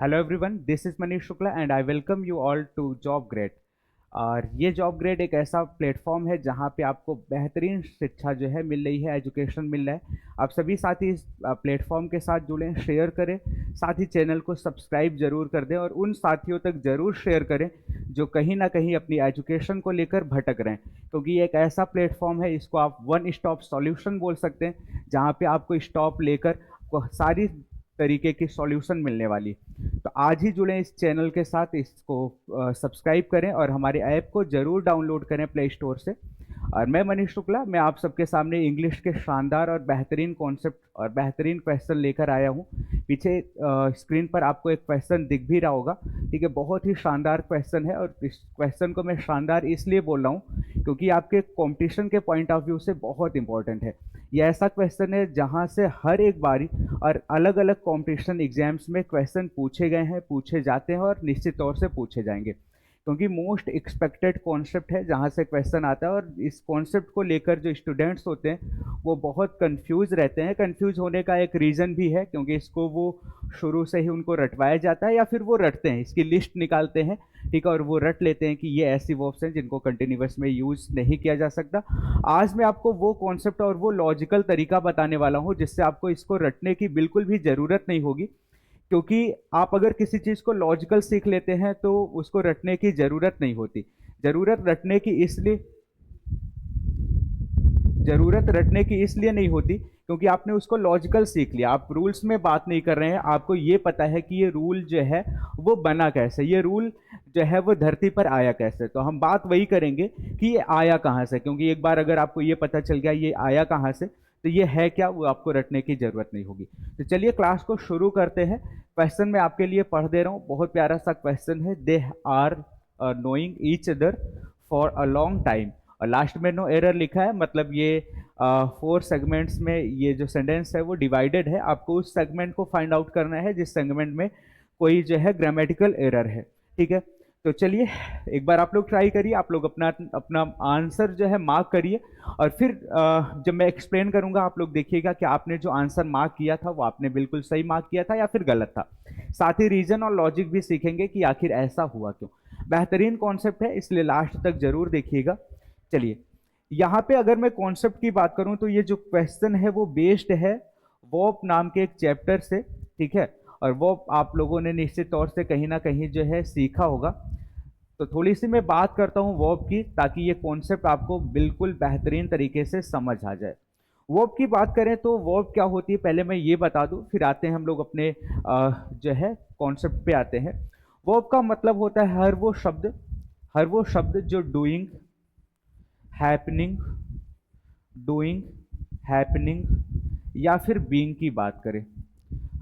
Hello everyone, this is Manish Shukla and I welcome you all to job grade. और ये job grade एक ऐसा platform है जहाँ पे आपको बेहतरीन शिक्षा जो है मिल रही है, एजुकेशन मिल रहा है। आप सभी साथी इस प्लेटफॉर्म के साथ जुड़ें, शेयर करें, साथ ही चैनल को सब्सक्राइब जरूर कर दें और उन साथियों तक जरूर शेयर करें जो कहीं ना कहीं अपनी एजुकेशन को लेकर भटक रहे हैं, क्योंकि ये एक ऐसा प्लेटफॉर्म है, इसको आप वन स्टॉप सॉल्यूशन बोल सकते हैं, जहाँ पे आपको स्टॉप लेकर सारी तरीके की सॉल्यूशन मिलने वाली। तो आज ही जुड़ें इस चैनल के साथ, इसको सब्सक्राइब करें और हमारे ऐप को जरूर डाउनलोड करें प्ले स्टोर से। और मैं मनीष शुक्ला, मैं आप सबके सामने इंग्लिश के शानदार और बेहतरीन कॉन्सेप्ट और बेहतरीन क्वेश्चन लेकर आया हूँ। पीछे स्क्रीन पर आपको एक क्वेश्चन दिख भी रहा होगा, ठीक है। बहुत ही शानदार क्वेश्चन है और इस क्वेश्चन को मैं शानदार इसलिए बोल रहा हूँ क्योंकि आपके कंपटीशन के पॉइंट ऑफ व्यू से बहुत इंपॉर्टेंट है। ये ऐसा क्वेश्चन है जहाँ से हर एक बारी और अलग अलग कंपटीशन एग्जाम्स में क्वेश्चन पूछे गए हैं, पूछे जाते हैं और निश्चित तौर से पूछे जाएंगे, क्योंकि मोस्ट एक्सपेक्टेड कॉन्सेप्ट है जहाँ से क्वेश्चन आता है। और इस कॉन्सेप्ट को लेकर जो स्टूडेंट्स होते हैं वो बहुत कंफ्यूज रहते हैं। कंफ्यूज होने का एक रीज़न भी है, क्योंकि इसको वो शुरू से ही उनको रटवाया जाता है या फिर वो रटते हैं, इसकी लिस्ट निकालते हैं, ठीक है, और वो रट लेते हैं कि ये ऐसी वर्ब्स हैं जिनको कंटिन्यूस में यूज नहीं किया जा सकता। आज मैं आपको वो कॉन्सेप्ट और वो लॉजिकल तरीका बताने वाला हूँ जिससे आपको इसको रटने की बिल्कुल भी ज़रूरत नहीं होगी, क्योंकि आप अगर किसी चीज़ को लॉजिकल सीख लेते हैं तो उसको रटने की ज़रूरत नहीं होती। ज़रूरत रटने की इसलिए ज़रूरत रटने की इसलिए नहीं होती क्योंकि आपने उसको लॉजिकल सीख लिया। आप रूल्स में बात नहीं कर रहे हैं, आपको ये पता है कि ये रूल जो है वो बना कैसे, ये रूल जो है वो धरती पर आया कैसे। तो हम बात वही करेंगे कि ये आया कहाँ से, क्योंकि एक बार अगर आपको ये पता चल गया ये आया कहाँ से, तो ये है क्या, वो आपको रटने की ज़रूरत नहीं होगी। तो चलिए क्लास को शुरू करते हैं। क्वेश्चन मैं आपके लिए पढ़ दे रहा हूँ, बहुत प्यारा सा क्वेश्चन है। They are knowing each other for a long time, और लास्ट में नो एरर लिखा है, मतलब ये 4 सेगमेंट्स में ये जो सेंटेंस है वो डिवाइडेड है। आपको उस सेगमेंट को फाइंड आउट करना है जिस सेगमेंट में कोई जो है ग्रामेटिकल एरर है, ठीक है। तो चलिए एक बार आप लोग ट्राई करिए, आप लोग अपना अपना आंसर जो है मार्क करिए, और फिर जब मैं एक्सप्लेन करूंगा आप लोग देखिएगा कि आपने जो आंसर मार्क किया था वो आपने बिल्कुल सही मार्क किया था या फिर गलत था। साथ ही रीजन और लॉजिक भी सीखेंगे कि आखिर ऐसा हुआ क्यों। बेहतरीन कॉन्सेप्ट है, इसलिए लास्ट तक जरूर देखिएगा। चलिए, यहाँ पे अगर मैं कॉन्सेप्ट की बात करूं तो ये जो क्वेश्चन है वो बेस्ड है वर्ब नाम के एक चैप्टर से, ठीक है। और वो आप लोगों ने निश्चित तौर से कहीं ना कहीं जो है सीखा होगा। तो थोड़ी सी मैं बात करता हूँ वर्ब की, ताकि ये कॉन्सेप्ट आपको बिल्कुल बेहतरीन तरीके से समझ आ जाए। वर्ब की बात करें तो वर्ब क्या होती है पहले मैं ये बता दूं, फिर आते हैं हम लोग अपने जो है कॉन्सेप्ट पे आते हैं। वर्ब का मतलब होता है हर वो शब्द जो डूइंग, हैपनिंग, डूइंग, हैपनिंग या फिर बीइंग की बात करें।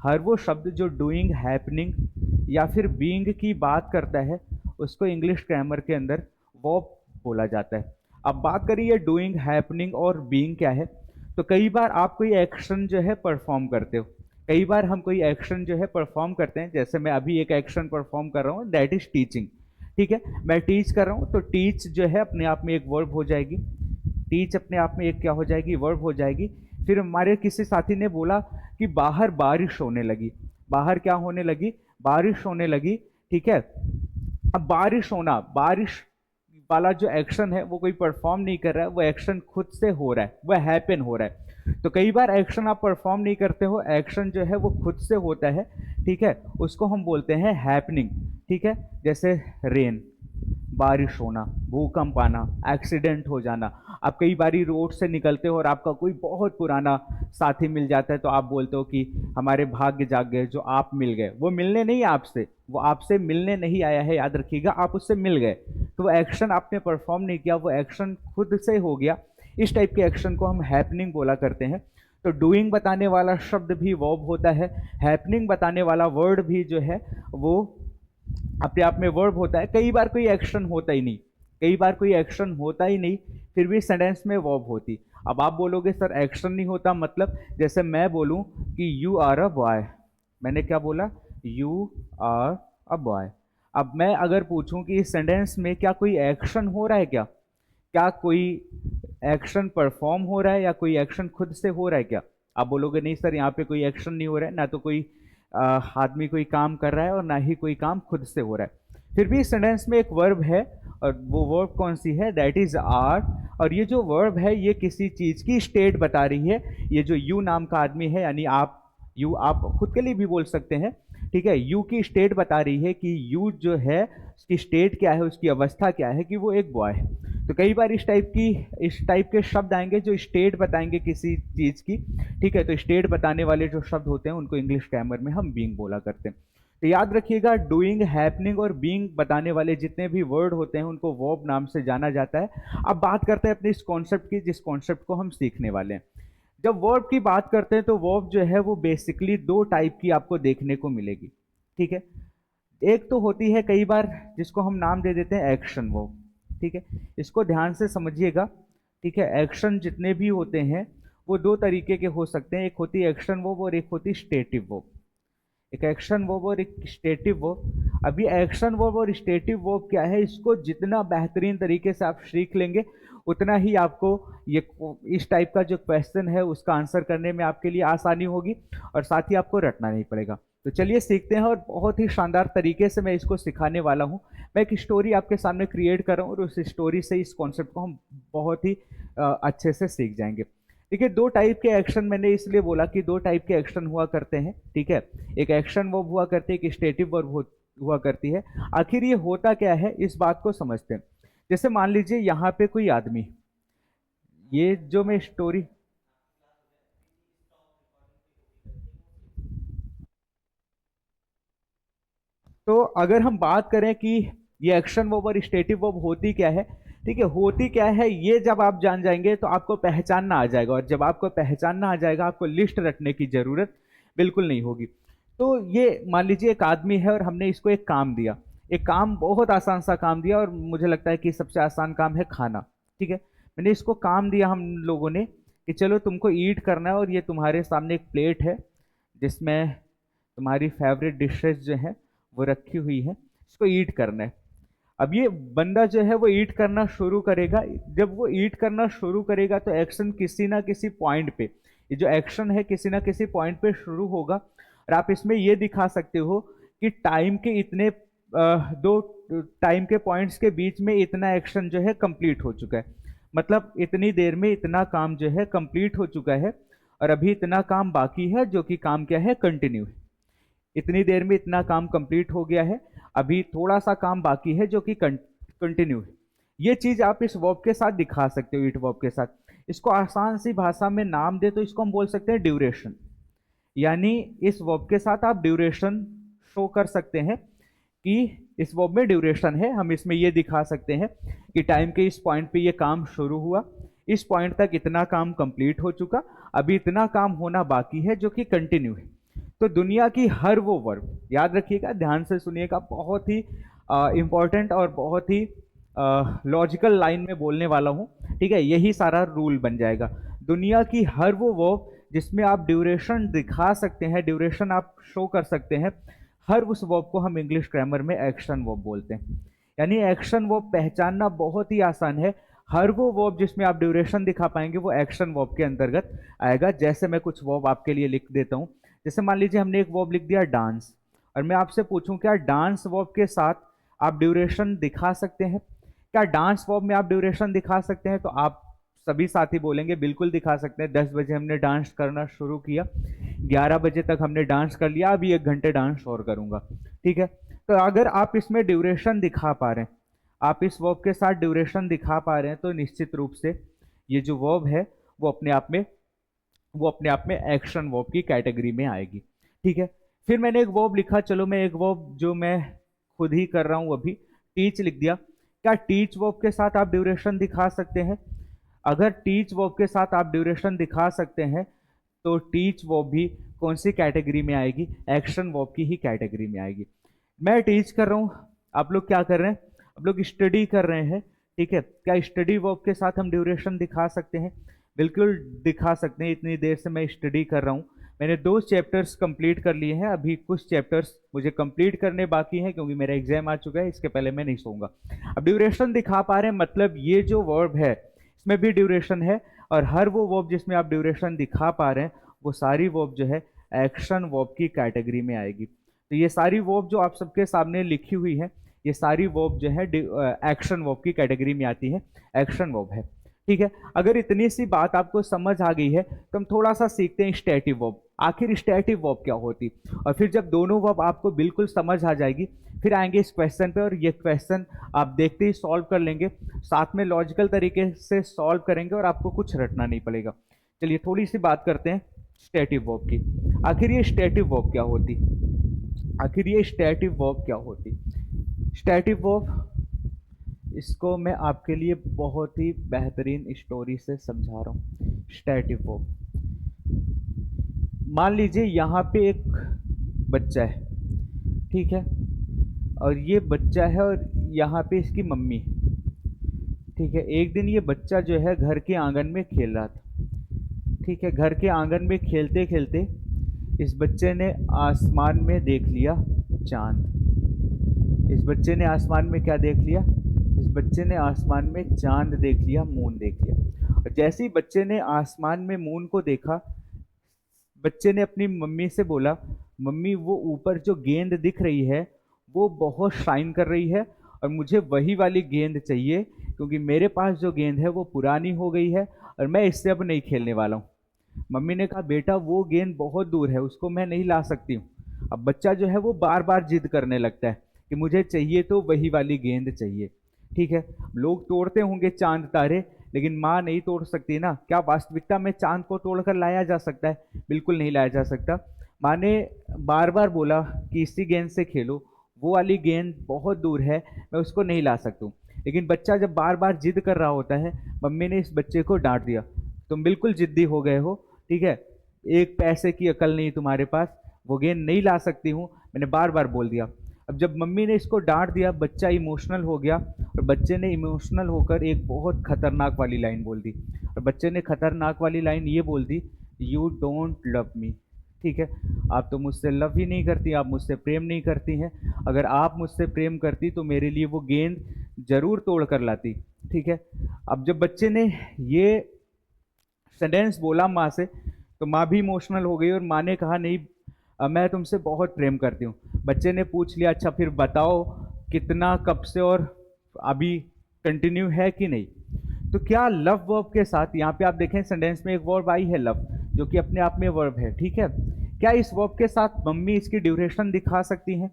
हर वो शब्द जो डूइंग, हैपनिंग या फिर बीइंग की बात करता है उसको इंग्लिश ग्रामर के अंदर वर्ब बोला जाता है। अब बात करिए डूइंग, हैपनिंग और बीइंग क्या है। तो कई बार आप कोई एक्शन जो है परफॉर्म करते हो, कई बार हम कोई एक्शन जो है परफॉर्म करते हैं, जैसे मैं अभी एक एक्शन परफॉर्म कर रहा हूँ, दैट इज टीचिंग, ठीक है। मैं टीच कर रहा हूँ तो टीच जो है अपने आप में एक वर्ब हो जाएगी, टीच अपने आप में एक क्या हो जाएगी, वर्ब हो जाएगी। फिर हमारे किसी साथी ने बोला कि बाहर बारिश होने लगी, बाहर क्या होने लगी, बारिश होने लगी, ठीक है। अब बारिश होना, बारिश वाला जो एक्शन है वो कोई परफॉर्म नहीं कर रहा है, वो एक्शन खुद से हो रहा है, वो हैपन हो रहा है। तो कई बार एक्शन आप परफॉर्म नहीं करते हो, एक्शन जो है वो खुद से होता है, ठीक है, उसको हम बोलते हैं हैपनिंग, ठीक है। जैसे रेन, बारिश होना, भूकंप आना, एक्सीडेंट हो जाना। आप कई बारी रोड से निकलते हो और आपका कोई बहुत पुराना साथी मिल जाता है, तो आप बोलते हो कि हमारे भाग्य जाग गए जो आप मिल गए। वो मिलने नहीं आपसे, वो आपसे मिलने नहीं आया है, याद रखिएगा, आप उससे मिल गए। तो वो एक्शन आपने परफॉर्म नहीं किया, वो एक्शन खुद से हो गया। इस टाइप के एक्शन को हम हैपनिंग बोला करते हैं। तो डूइंग बताने वाला शब्द भी वर्ब होता है, हैपनिंग बताने वाला वर्ड भी जो है वो अपने आप में वर्ब होता है। कई बार कोई एक्शन होता ही नहीं, कई बार कोई एक्शन होता ही नहीं, फिर भी सेंटेंस में वर्ब होती। अब आप बोलोगे सर एक्शन नहीं होता मतलब, जैसे मैं बोलूं कि यू आर अ बॉय, मैंने क्या बोला, यू आर अ बॉय। अब मैं अगर पूछूं कि इस सेंटेंस में क्या कोई एक्शन हो रहा है, क्या क्या कोई एक्शन परफॉर्म हो रहा है या कोई एक्शन खुद से हो रहा है क्या। आप बोलोगे नहीं सर यहाँ पे कोई एक्शन नहीं हो रहा है, ना तो कोई आदमी कोई काम कर रहा है और ना ही कोई काम खुद से हो रहा है। फिर भी इस सेंटेंस में एक वर्ब है, और वो वर्ब कौन सी है? That is are. और ये जो वर्ब है ये किसी चीज की स्टेट बता रही है। ये जो यू नाम का आदमी है, यानी आप, यू आप खुद के लिए भी बोल सकते हैं, ठीक है। यू की स्टेट बता रही है कि यू जो है उसकी स्टेट क्या है, उसकी अवस्था क्या है, कि वो एक बॉय है। तो कई बार इस टाइप के शब्द आएंगे जो स्टेट बताएंगे किसी चीज की, ठीक है। तो स्टेट बताने वाले जो शब्द होते हैं उनको इंग्लिश ग्रामर में हम बीइंग बोला करते हैं। तो याद रखिएगा, डूइंग, हैपनिंग और बीइंग बताने वाले जितने भी वर्ड होते हैं उनको वर्ब नाम से जाना जाता है। अब बात करते हैं अपने इस कॉन्सेप्ट की, जिस कॉन्सेप्ट को हम सीखने वाले हैं। जब वर्ब की बात करते हैं तो वर्ब जो है वो बेसिकली दो टाइप की आपको देखने को मिलेगी, ठीक है। एक तो होती है कई बार जिसको हम नाम दे देते हैं एक्शन वर्ब, ठीक है। इसको ध्यान से समझिएगा, ठीक है। एक्शन जितने भी होते हैं वो दो तरीके के हो सकते हैं, एक होती है एक्शन वर्ब और एक होती है स्टेटिव वर्ब। एक एक्शन वर्ब और एक स्टेटिव वर्ब। अभी एक्शन वर्ब और स्टेटिव वर्ब क्या है, इसको जितना बेहतरीन तरीके से आप सीख लेंगे उतना ही आपको ये इस टाइप का जो क्वेश्चन है उसका आंसर करने में आपके लिए आसानी होगी, और साथ ही आपको रटना नहीं पड़ेगा। तो चलिए सीखते हैं, और बहुत ही शानदार तरीके से मैं इसको सिखाने वाला हूँ। मैं एक स्टोरी आपके सामने क्रिएट कर रहा हूँ और उस स्टोरी से इस कॉन्सेप्ट को हम बहुत ही अच्छे से सीख जाएंगे। देखिए, दो टाइप के एक्शन मैंने इसलिए बोला कि दो टाइप के एक्शन हुआ करते हैं, ठीक है। एक एक्शन वर्ब हुआ करती है, एक स्टेटिव वर्ब हुआ करती है। आखिर ये होता क्या है, इस बात को समझते हैं। जैसे मान लीजिए यहाँ पे कोई आदमी, ये जो मैं स्टोरी, तो अगर हम बात करें कि ये एक्शन वर्ब और स्टेटिव वर्ब होती क्या है, ठीक है, होती क्या है, ये जब आप जान जाएंगे तो आपको पहचानना आ जाएगा, और जब आपको पहचानना आ जाएगा आपको लिस्ट रखने की जरूरत बिल्कुल नहीं होगी। तो ये मान लीजिए एक आदमी है और हमने इसको एक काम दिया, एक काम, बहुत आसान सा काम दिया, और मुझे लगता है कि सबसे आसान काम है खाना, ठीक है। मैंने इसको काम दिया हम लोगों ने कि चलो तुमको ईट करना है, और ये तुम्हारे सामने एक प्लेट है जिसमें तुम्हारी फेवरेट डिशेज जो है वो रखी हुई है, इसको ईट करना है। अब ये बंदा जो है वो ईट करना शुरू करेगा। जब वो ईट करना शुरू करेगा तो एक्शन किसी ना किसी पॉइंट पे, ये जो एक्शन है किसी ना किसी पॉइंट पे शुरू होगा, और आप इसमें ये दिखा सकते हो कि टाइम के इतने दो टाइम के पॉइंट्स के बीच में इतना एक्शन जो है कंप्लीट हो चुका है, मतलब इतनी देर में इतना काम जो है कंप्लीट हो चुका है, और अभी इतना काम बाकी है जो कि काम क्या है, कंटिन्यू है। इतनी देर में इतना काम कंप्लीट हो गया है, अभी थोड़ा सा काम बाकी है जो कि कंटिन्यू है। ये चीज आप इस वर्ब के साथ दिखा सकते हो, इट वर्ब के साथ। इसको आसान सी भाषा में नाम दे तो इसको हम बोल सकते हैं ड्यूरेशन। यानी इस वर्ब के साथ आप ड्यूरेशन शो कर सकते हैं कि इस वर्ब में ड्यूरेशन है। हम इसमें ये दिखा सकते हैं कि टाइम के इस पॉइंट पे ये काम शुरू हुआ, इस पॉइंट तक इतना काम कंप्लीट हो चुका, अभी इतना काम होना बाकी है जो कि कंटिन्यू है। तो दुनिया की हर वो वर्ब, याद रखिएगा, ध्यान से सुनिएगा, बहुत ही इंपॉर्टेंट और बहुत ही लॉजिकल लाइन में बोलने वाला हूँ, ठीक है। यही सारा रूल बन जाएगा। दुनिया की हर वो वर्ब जिसमें आप ड्यूरेशन दिखा सकते हैं, ड्यूरेशन आप शो कर सकते हैं, हर उस वर्ब को हम इंग्लिश ग्रामर में एक्शन वर्ब बोलते हैं। यानी एक्शन वर्ब पहचानना बहुत ही आसान है। हर वो वर्ब जिसमें आप ड्यूरेशन दिखा पाएंगे वो एक्शन वर्ब के अंतर्गत आएगा। जैसे मैं कुछ वर्ब आपके लिए लिख देता हूँ। जैसे मान लीजिए हमने एक वर्ब लिख दिया डांस, और मैं आपसे पूछूं क्या डांस वर्ब के साथ आप ड्यूरेशन दिखा सकते हैं? क्या डांस वर्ब में आप ड्यूरेशन दिखा सकते हैं? तो आप सभी साथी बोलेंगे बिल्कुल दिखा सकते हैं। 10 बजे हमने डांस करना शुरू किया, 11 बजे तक हमने डांस कर लिया, अभी 1 घंटे डांस और करूंगा, ठीक है। तो अगर आप इसमें ड्यूरेशन दिखा पा रहे हैं, आप इस वर्ब के साथ ड्यूरेशन दिखा पा रहे हैं, तो निश्चित रूप से ये जो वर्ब है वो अपने आप में एक्शन वर्ब की कैटेगरी में आएगी, ठीक है। फिर मैंने एक वर्ब लिखा, चलो मैं एक वर्ब जो मैं खुद ही कर रहा हूं अभी, टीच लिख दिया। क्या टीच वर्ब के साथ आप ड्यूरेशन दिखा सकते हैं? अगर टीच वर्ब के साथ आप ड्यूरेशन दिखा सकते हैं तो टीच वर्ब भी कौन सी कैटेगरी में आएगी? एक्शन वर्ब की ही कैटेगरी में आएगी। मैं टीच कर रहा हूं, आप लोग क्या कर रहे हैं? आप लोग स्टडी कर रहे हैं, ठीक है। क्या स्टडी वर्ब के साथ हम ड्यूरेशन दिखा सकते हैं? बिल्कुल दिखा सकते हैं। इतनी देर से मैं स्टडी कर रहा हूँ, मैंने 2 चैप्टर्स कंप्लीट कर लिए हैं, अभी कुछ चैप्टर्स मुझे कंप्लीट करने बाकी हैं क्योंकि मेरा एग्जाम आ चुका है, इसके पहले मैं नहीं सोऊंगा। अब ड्यूरेशन दिखा पा रहे हैं, मतलब ये जो वर्ब है इसमें भी ड्यूरेशन है, और हर वो वर्ब जिसमें आप ड्यूरेशन दिखा पा रहे हैं वो सारी वर्ब जो है एक्शन वर्ब की कैटेगरी में आएगी। तो ये सारी वर्ब जो आप सबके सामने लिखी हुई है, ये सारी वर्ब जो है एक्शन वर्ब की कैटेगरी में आती है, एक्शन वर्ब है। ठीक है, अगर इतनी सी बात आपको समझ आ गई है तो हम थोड़ा सा सीखते हैं स्टैटिव वर्ब। आखिर स्टैटिव वर्ब क्या होती, और फिर जब दोनों वर्ब आपको बिल्कुल समझ आ जाएगी, फिर आएंगे इस क्वेश्चन पे, और ये क्वेश्चन आप देखते ही सॉल्व कर लेंगे, साथ में लॉजिकल तरीके से सॉल्व करेंगे और आपको कुछ रटना नहीं पड़ेगा। चलिए थोड़ी सी बात करते हैं स्टैटिव वर्ब की। आखिर ये स्टैटिव वर्ब क्या होती, आखिर ये स्टैटिव वर्ब क्या होती। स्टैटिव वर्ब, इसको मैं आपके लिए बहुत ही बेहतरीन स्टोरी से समझा रहा हूँ। स्टैटिव वर्ब, मान लीजिए यहाँ पे एक बच्चा है, ठीक है, और ये बच्चा है और यहाँ पे इसकी मम्मी है। ठीक है, एक दिन ये बच्चा जो है घर के आंगन में खेल रहा था। ठीक है, घर के आंगन में खेलते खेलते इस बच्चे ने आसमान में देख लिया चांद। इस बच्चे ने आसमान में क्या देख लिया, इस बच्चे ने आसमान में चांद देख लिया, मून देख लिया। और जैसे ही बच्चे ने आसमान में मून को देखा, बच्चे ने अपनी मम्मी से बोला, मम्मी वो ऊपर जो गेंद दिख रही है वो बहुत शाइन कर रही है, और मुझे वही वाली गेंद चाहिए, क्योंकि मेरे पास जो गेंद है वो पुरानी हो गई है और मैं इससे अब नहीं खेलने वाला हूँ। मम्मी ने कहा, बेटा वो गेंद बहुत दूर है, उसको मैं नहीं ला सकती हूँ। अब बच्चा जो है वो बार बार जिद करने लगता है कि मुझे चाहिए तो वही वाली गेंद चाहिए। ठीक है, लोग तोड़ते होंगे चांद तारे, लेकिन माँ नहीं तोड़ सकती ना। क्या वास्तविकता में चांद को तोड़कर लाया जा सकता है? बिल्कुल नहीं लाया जा सकता। माँ ने बार बार बोला कि इसी गेंद से खेलो, वो वाली गेंद बहुत दूर है, मैं उसको नहीं ला सकता हूँ। लेकिन बच्चा जब बार बार जिद कर रहा होता है, मम्मी ने इस बच्चे को डांट दिया, तुम बिल्कुल जिद्दी हो गए हो, ठीक है, एक पैसे की अकल नहीं तुम्हारे पास, वो गेंद नहीं ला सकती हूँ, मैंने बार बार बोल दिया। अब जब मम्मी ने इसको डांट दिया, बच्चा इमोशनल हो गया, और बच्चे ने इमोशनल होकर एक बहुत खतरनाक वाली लाइन बोल दी। और बच्चे ने खतरनाक वाली लाइन ये बोल दी, यू डोंट लव मी। ठीक है, आप तो मुझसे लव ही नहीं करती, आप मुझसे प्रेम नहीं करती हैं। अगर आप मुझसे प्रेम करती तो मेरे लिए वो गेंद जरूर तोड़ कर लाती। ठीक है, अब जब बच्चे ने ये सेंटेंस बोला माँ से, तो माँ भी इमोशनल हो गई, और माँ ने कहा, नहीं मैं तुमसे बहुत प्रेम करती हूँ। बच्चे ने पूछ लिया, अच्छा फिर बताओ कितना, कब से, और अभी कंटिन्यू है कि नहीं। तो क्या लव वर्ब के साथ, यहाँ पे आप देखें सेंटेंस में एक वर्ब आई है लव, जो कि अपने आप में वर्ब है। ठीक है, क्या इस वर्ब के साथ मम्मी इसकी ड्यूरेशन दिखा सकती हैं?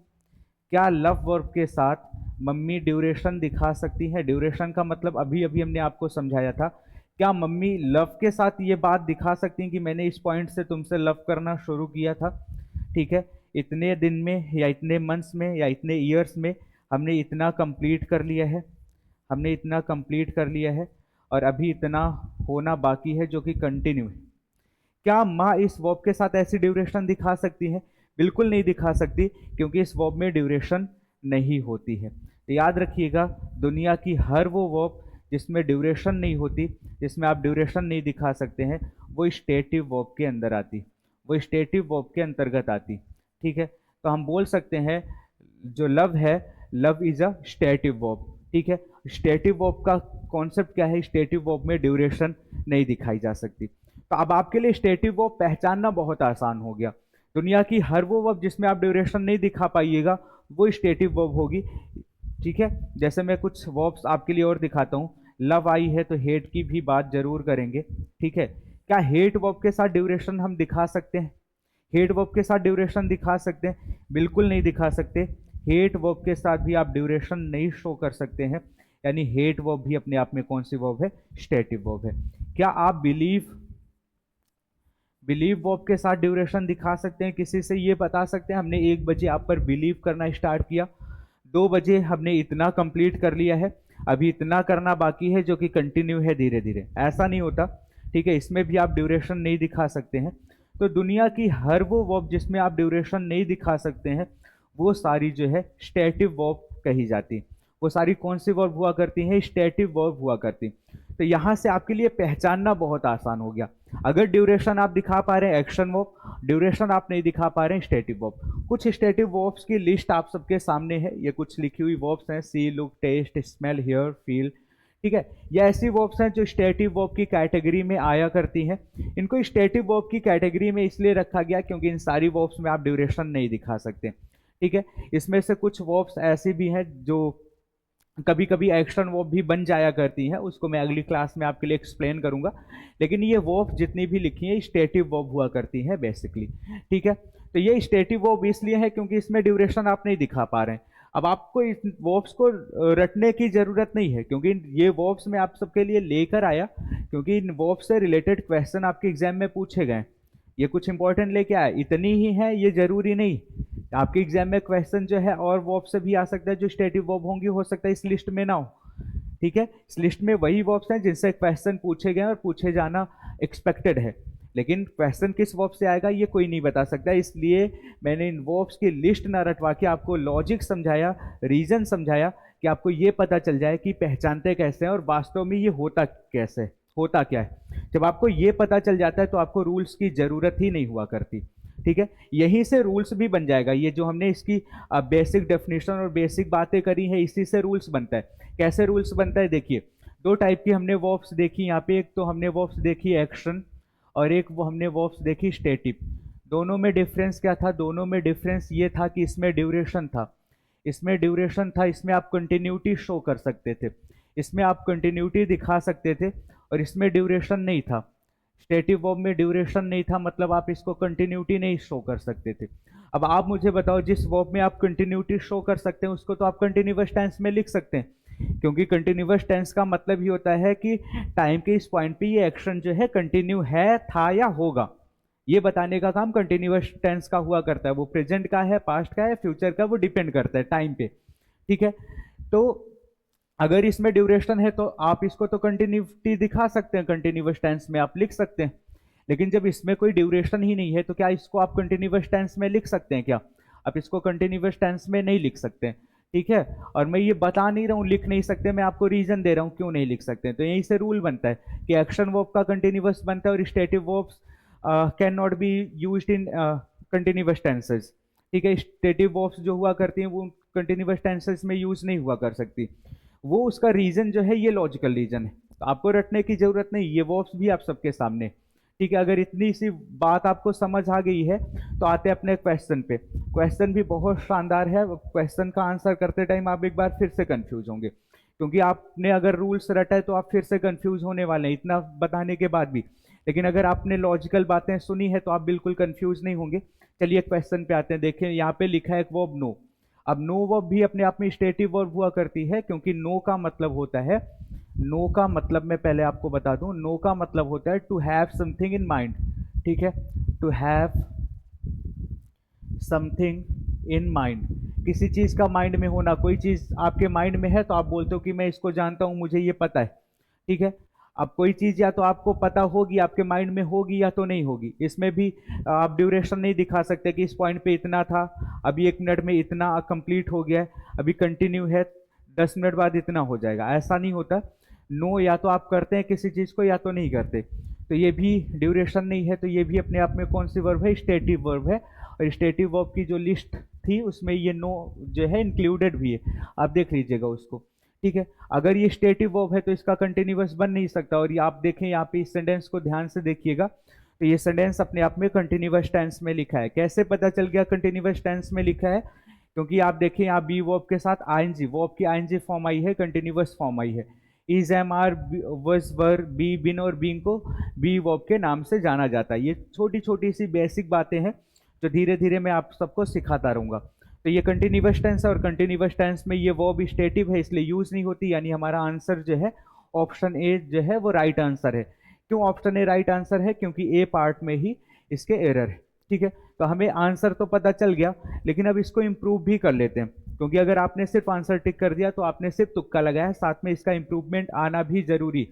क्या लव वर्ब के साथ मम्मी ड्यूरेशन दिखा सकती है? ड्यूरेशन का मतलब अभी अभी हमने आपको समझाया था। क्या मम्मी लव के साथ ये बात दिखा सकती हैं कि मैंने इस पॉइंट से तुमसे लव करना शुरू किया था? ठीक है, इतने दिन में या इतने मंथ्स में या इतने ईयर्स में हमने इतना कंप्लीट कर लिया है, हमने इतना कंप्लीट कर लिया है, और अभी इतना होना बाकी है जो कि कंटिन्यू है। क्या माँ इस वर्ब के साथ ऐसी ड्यूरेशन दिखा सकती है? बिल्कुल नहीं दिखा सकती, क्योंकि इस वर्ब में ड्यूरेशन नहीं होती है। तो याद रखिएगा, दुनिया की हर वो वर्ब जिसमें ड्यूरेशन नहीं होती, जिसमें आप ड्यूरेशन नहीं दिखा सकते हैं, वो स्टेटिव वर्ब के अंदर आती, वो स्टेटिव वर्ब के अंतर्गत आती। ठीक है, तो हम बोल सकते हैं जो लव है, love is a stative verb. ठीक है, स्टेटिव वर्ब का कॉन्सेप्ट क्या है? स्टेटिव वर्ब में ड्यूरेशन नहीं दिखाई जा सकती। तो अब आपके लिए स्टेटिव वर्ब पहचानना बहुत आसान हो गया। दुनिया की हर वो वर्ब जिसमें आप ड्यूरेशन नहीं दिखा पाइएगा, वो स्टेटिव वर्ब होगी। ठीक है, जैसे मैं कुछ वर्ब्स आपके लिए और दिखाता हूँ। लव आई है तो हेट की भी बात जरूर करेंगे। ठीक है, क्या हेट वर्ब के साथ ड्यूरेशन हम दिखा सकते हैं? हेट वर्ब के साथ ड्यूरेशन दिखा सकते हैं? बिल्कुल नहीं दिखा सकते। हेट वर्ब के साथ भी आप ड्यूरेशन नहीं शो कर सकते हैं। यानी हेट वर्ब भी अपने आप में कौन सी वर्ब है? स्टेटिव वर्ब है। क्या आप बिलीव वर्ब के साथ ड्यूरेशन दिखा सकते हैं? किसी से ये बता सकते हैं, हमने 1 बजे आप पर बिलीव करना स्टार्ट किया, 2 बजे हमने इतना कंप्लीट कर लिया है, अभी इतना करना बाकी है जो कि कंटिन्यू है धीरे धीरे? ऐसा नहीं होता। ठीक है, इसमें भी आप ड्यूरेशन नहीं दिखा सकते हैं। तो दुनिया की हर वो वर्ब जिसमें आप ड्यूरेशन नहीं दिखा सकते हैं, वो सारी जो है स्टेटिव वर्ब कही जाती। वो सारी कौन सी वर्ब हुआ करती हैं? स्टेटिव वर्ब हुआ करती। तो यहाँ से आपके लिए पहचानना बहुत आसान हो गया। अगर ड्यूरेशन आप दिखा पा रहे हैं एक्शन वर्ब, ड्यूरेशन आप नहीं दिखा पा रहे हैं स्टेटिव वर्ब। कुछ स्टेटिव वर्ब्स की लिस्ट आप सबके सामने है, ये कुछ लिखी हुई वर्ब्स हैं, see, look, taste, smell, hear, feel. ठीक है। ये ऐसी वर्ब्स हैं जो स्टेटिव वर्ब की कैटेगरी में आया करती हैं। इनको स्टेटिव वर्ब की कैटेगरी में इसलिए रखा गया क्योंकि इन सारी वर्ब्स में आप ड्यूरेशन नहीं दिखा सकते। ठीक है। इसमें से कुछ वर्ब्स ऐसी भी हैं जो कभी कभी एक्शन वर्ब भी बन जाया करती हैं, उसको मैं अगली क्लास में आपके लिए एक्सप्लेन करूंगा। लेकिन ये वर्ब जितनी भी लिखी है स्टेटिव वर्ब हुआ करती है बेसिकली। ठीक है। तो ये स्टेटिव वर्ब इसलिए है क्योंकि इसमें ड्यूरेशन आप नहीं दिखा पा रहे हैं। अब आपको इस वर्ब्स को रटने की जरूरत नहीं है क्योंकि ये वर्ब्स मैं आप सबके लिए लेकर आया क्योंकि इन वर्ब्स से रिलेटेड क्वेश्चन आपके एग्जाम में पूछे गए। ये कुछ इंपॉर्टेंट लेके आए, इतनी ही है ये जरूरी नहीं। आपके एग्जाम में क्वेश्चन जो है और वर्ब से भी आ सकता है जो स्टेटिव वर्ब होंगी, हो सकता है इस लिस्ट में ना हो। ठीक है। इस लिस्ट में वही वर्ब्स हैं जिनसे क्वेश्चन पूछे गए और पूछे जाना एक्सपेक्टेड है, लेकिन क्वेश्चन किस वर्ब से आएगा ये कोई नहीं बता सकता। इसलिए मैंने इन वर्ब्स की लिस्ट ना रटवा के आपको लॉजिक समझाया, रीजन समझाया कि आपको ये पता चल जाए कि पहचानते कैसे हैं और वास्तव में ये होता कैसे, होता क्या है। जब आपको ये पता चल जाता है तो आपको रूल्स की जरूरत ही नहीं हुआ करती। ठीक है। यहीं से रूल्स भी बन जाएगा। ये जो हमने इसकी बेसिक डेफिनेशन और बेसिक बातें करी है इसी से रूल्स बनता है। कैसे रूल्स बनता है देखिए, दो टाइप की हमने वर्ब्स देखी यहाँ पे। एक तो हमने वर्ब्स देखी एक्शन और एक वो हमने वर्ब्स देखी स्टेटिव। दोनों में डिफरेंस क्या था? दोनों में डिफरेंस ये था कि इसमें ड्यूरेशन था, इसमें ड्यूरेशन था, इसमें आप कंटिन्यूटी शो कर सकते थे, इसमें आप कंटिन्यूटी दिखा सकते थे और इसमें ड्यूरेशन नहीं था। स्टेटिव वर्ब में ड्यूरेशन नहीं था, मतलब आप इसको कंटिन्यूटी नहीं शो कर सकते थे। अब आप मुझे बताओ जिस वर्ब में आप कंटिन्यूटी शो कर सकते हैं उसको तो आप कंटिन्यूअस टेंस में लिख सकते हैं, क्योंकि कंटिन्यूअस टेंस का मतलब ही होता है कि टाइम के इस पॉइंट पे ये एक्शन जो है कंटिन्यू है, था या होगा, ये बताने का काम कंटिन्यूअस टेंस का हुआ करता है। वो प्रेजेंट का है, पास्ट का है, फ्यूचर का, वो डिपेंड करता है टाइम पे। ठीक है। तो अगर इसमें ड्यूरेशन है तो आप इसको तो कंटिन्यूटी दिखा सकते हैं, कंटिन्यूअस टेंस में आप लिख सकते हैं। लेकिन जब इसमें कोई ड्यूरेशन ही नहीं है तो क्या इसको आप कंटिन्यूअस टेंस में लिख सकते हैं? क्या आप इसको कंटिन्यूअस टेंस में नहीं लिख सकते? ठीक है। और मैं ये बता नहीं रहा हूँ लिख नहीं सकते, मैं आपको रीजन दे रहा हूँ क्यों नहीं लिख सकते। तो यहीं से रूल बनता है कि एक्शन वर्ब का कंटिन्यूअस बनता है और stative verbs can not be used in continuous tenses. ठीक है। स्टेटिव वर्ब्स जो हुआ करती हैं वो कंटिन्यूअस टेंसेस में यूज नहीं हुआ कर सकती। वो उसका रीजन जो है ये लॉजिकल रीजन है, तो आपको रटने की जरूरत नहीं, ये वर्ब्स भी आप सबके सामने। ठीक है। अगर इतनी सी बात आपको समझ आ गई है तो आते हैं अपने क्वेश्चन पे। क्वेश्चन भी बहुत शानदार है। क्वेश्चन का आंसर करते टाइम आप एक बार फिर से कंफ्यूज होंगे, क्योंकि आपने अगर रूल्स रटा है तो आप फिर से कंफ्यूज होने वाले हैं इतना बताने के बाद भी। लेकिन अगर आपने लॉजिकल बातें सुनी है तो आप बिल्कुल कंफ्यूज नहीं होंगे। चलिए क्वेश्चन पे आते हैं। देखें यहाँ पे लिखा है एक वर्ब नो। अब नो वर्ब भी अपने आप में स्टेटिव वर्ब हुआ करती है, क्योंकि नो का मतलब होता है, नो का मतलब मैं पहले आपको बता दूं, नो का मतलब होता है to have something in mind. ठीक है। To have something in mind, किसी चीज का माइंड में होना। कोई चीज आपके माइंड में है तो आप बोलते हो कि मैं इसको जानता हूं, मुझे ये पता है। ठीक है। अब कोई चीज या तो आपको पता होगी, आपके माइंड में होगी, या तो नहीं होगी। इसमें भी आप ड्यूरेशन नहीं दिखा सकते कि इस पॉइंट पे इतना था, अभी 1 मिनट में इतना कंप्लीट हो गया है, अभी कंटिन्यू है, 10 मिनट बाद इतना हो जाएगा, ऐसा नहीं होता। नो या तो आप करते हैं किसी चीज को या तो नहीं करते, तो ये भी ड्यूरेशन नहीं है। तो ये भी अपने आप में कौन सी वर्ब है? स्टेटिव वर्ब है। और स्टेटिव वर्ब की जो लिस्ट थी उसमें ये नो जो है इंक्लूडेड भी है, आप देख लीजिएगा उसको। ठीक है। अगर ये स्टेटिव वर्ब है तो इसका कंटिन्यूअस बन नहीं सकता। और ये आप देखें यहाँ पे इस सेंटेंस को ध्यान से देखिएगा, तो ये सेंटेंस अपने आप में कंटिन्यूअस टेंस में लिखा है। कैसे पता चल गया कंटिन्यूअस टेंस में लिखा है? क्योंकि आप देखें यहाँ बी वर्ब के साथ आईएनजी, वर्ब की आईएनजी फॉर्म आई है, कंटिन्यूअस फॉर्म आई है। इज, एम, आर, वस, वर, बी, बिन और बीइंग को बी वर्ब के नाम से जाना जाता है। ये छोटी छोटी सी बेसिक बातें हैं जो धीरे धीरे मैं आप सबको सिखाता रहूंगा। तो ये कंटिन्यूअस टेंस है और कंटिन्यूअस टेंस में ये वर्ब स्टेटिव है, इसलिए यूज नहीं होती। यानी हमारा आंसर जो है ऑप्शन ए जो है वो राइट आंसर है। क्यों ऑप्शन ए राइट आंसर है? क्योंकि ए पार्ट में ही इसके एरर है। ठीक है। तो हमें आंसर तो पता चल गया, लेकिन अब इसको इंप्रूव भी कर लेते हैं, क्योंकि अगर आपने सिर्फ आंसर टिक कर दिया तो आपने सिर्फ तुक्का लगाया, साथ में इसका इंप्रूवमेंट आना भी जरूरी,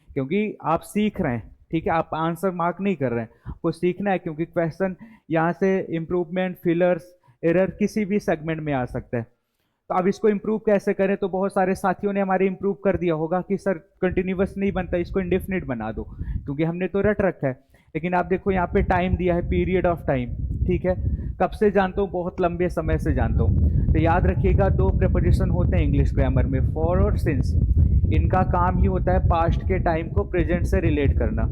क्योंकि आप सीख रहे हैं। ठीक है। आप आंसर मार्क नहीं कर रहे हैं, आपको सीखना है, क्योंकि क्वेश्चन यहाँ से इंप्रूवमेंट, फिलर्स, एरर किसी भी सेगमेंट में आ सकता है। तो अब इसको इंप्रूव कैसे करें? तो बहुत सारे साथियों ने हमारे इंप्रूव कर दिया होगा कि सर कंटिन्यूअस नहीं बनता, इसको इंडेफिनिट बना दो, क्योंकि हमने तो रट रखा है। लेकिन आप देखो यहाँ पे टाइम दिया है, पीरियड ऑफ टाइम। ठीक है। कब से जानता हूँ, बहुत लंबे समय से जानता हूँ। तो याद रखिएगा, दो प्रेपोजिशन होते हैं इंग्लिश ग्रामर में, फॉर और सिंस। इनका काम ही होता है पास्ट के टाइम को प्रेजेंट से रिलेट करना।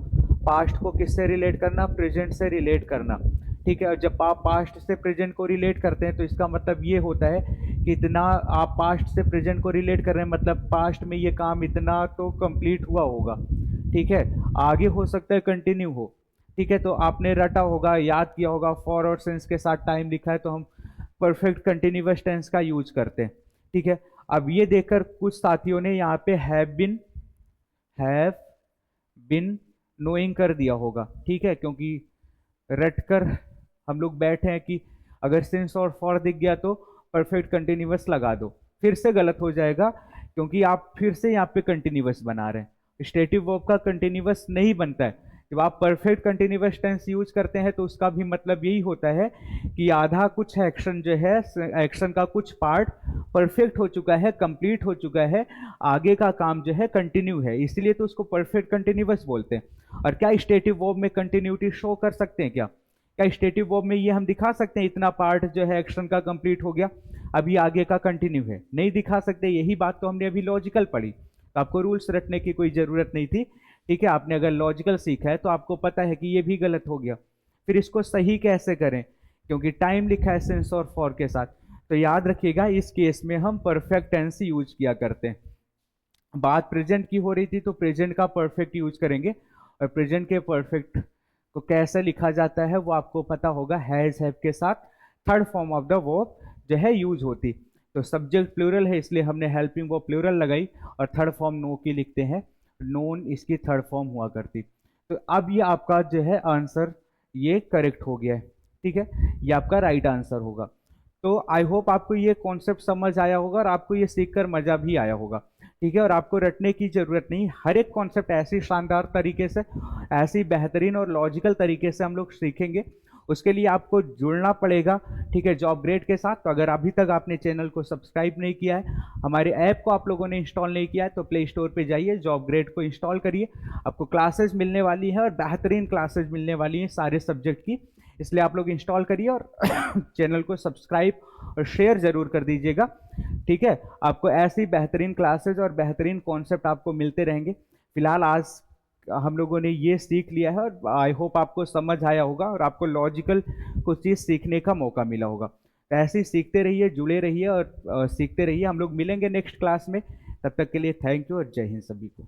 पास्ट को किससे रिलेट करना? प्रेजेंट से रिलेट करना। ठीक है, और जब आप पास्ट से प्रेजेंट को रिलेट करते हैं तो इसका मतलब ये होता है कि इतना आप पास्ट से प्रेजेंट को रिलेट कर रहे हैं, मतलब पास्ट में ये काम इतना तो कंप्लीट हुआ होगा। ठीक है, आगे हो सकता है कंटिन्यू हो। ठीक है, तो आपने रटा होगा, याद किया होगा, फॉर और सिंस के साथ टाइम लिखा है तो हम परफेक्ट कंटिन्यूअस टेंस का यूज करते हैं। ठीक है, अब ये देखकर कुछ साथियों ने यहाँ पे हैव बिन नोइंग कर दिया होगा। ठीक है, क्योंकि रटकर हम लोग बैठे हैं कि अगर सिंस और फॉर दिख गया तो परफेक्ट कंटिन्यूअस लगा दो। फिर से गलत हो जाएगा, क्योंकि आप फिर से यहाँ पे कंटिन्यूअस बना रहे हैं। स्टेटिव वर्ब का कंटिन्यूअस नहीं बनता है। जब आप परफेक्ट कंटिन्यूअस टेंस यूज करते हैं तो उसका भी मतलब यही होता है कि आधा कुछ एक्शन जो है, एक्शन का कुछ पार्ट परफेक्ट हो चुका है, कंप्लीट हो चुका है, आगे का काम जो है कंटिन्यू है, इसलिए तो उसको परफेक्ट कंटिन्यूअस बोलते हैं। और क्या स्टेटिव वर्ब में कंटिन्यूटी शो कर सकते हैं? क्या स्टेटिव वर्ब में ये हम दिखा सकते हैं इतना पार्ट जो है एक्शन का कंप्लीट हो गया, अभी आगे का कंटिन्यू है? नहीं दिखा सकते। यही बात तो हमने अभी लॉजिकल पढ़ी, तो आपको रूल्स रटने की कोई ज़रूरत नहीं थी। ठीक है, आपने अगर लॉजिकल सीखा है तो आपको पता है कि ये भी गलत हो गया। फिर इसको सही कैसे करें? क्योंकि टाइम लिखा है सिंस और फॉर के साथ, तो याद रखिएगा इस केस में हम परफेक्ट टेंस यूज किया करते हैं। बात प्रेजेंट की हो रही थी तो प्रेजेंट का परफेक्ट यूज करेंगे, और प्रेजेंट के परफेक्ट को कैसे लिखा जाता है वो आपको पता होगा। हैज हैव के साथ third form of the verb जो है यूज होती। तो सब्जेक्ट प्लूरल है इसलिए हमने हेल्पिंग वर्ब प्लूरल लगाई, और थर्ड फॉर्म नो की लिखते हैं, नोन इसकी थर्ड फॉर्म हुआ करती। तो अब ये आपका जो है आंसर ये करेक्ट हो गया है। ठीक है, ये आपका राइट आंसर होगा। तो आई होप आपको ये कॉन्सेप्ट समझ आया होगा और आपको ये सीखकर मजा भी आया होगा। ठीक है, और आपको रटने की जरूरत नहीं, हर एक कॉन्सेप्ट ऐसी शानदार तरीके से, ऐसी बेहतरीन और लॉजिकल तरीके से हम लोग सीखेंगे। उसके लिए आपको जुड़ना पड़ेगा, ठीक है, जॉब ग्रेड के साथ। तो अगर अभी तक आपने चैनल को सब्सक्राइब नहीं किया है, हमारे ऐप को आप लोगों ने इंस्टॉल नहीं किया है, तो प्ले स्टोर पे जाइए, जॉब ग्रेड को इंस्टॉल करिए। आपको क्लासेस मिलने वाली है और बेहतरीन क्लासेस मिलने वाली हैं सारे सब्जेक्ट की, इसलिए आप लोग इंस्टॉल करिए और चैनल को सब्सक्राइब और शेयर जरूर कर दीजिएगा। ठीक है, आपको ऐसी बेहतरीन क्लासेस और बेहतरीन कॉन्सेप्ट आपको मिलते रहेंगे। फिलहाल आज हम लोगों ने ये सीख लिया है और आई होप आपको समझ आया होगा और आपको लॉजिकल कुछ चीज़ सीखने का मौका मिला होगा। तो ऐसे ही सीखते रहिए, जुड़े रहिए और सीखते रहिए। हम लोग मिलेंगे नेक्स्ट क्लास में, तब तक के लिए थैंक यू और जय हिंद सभी को।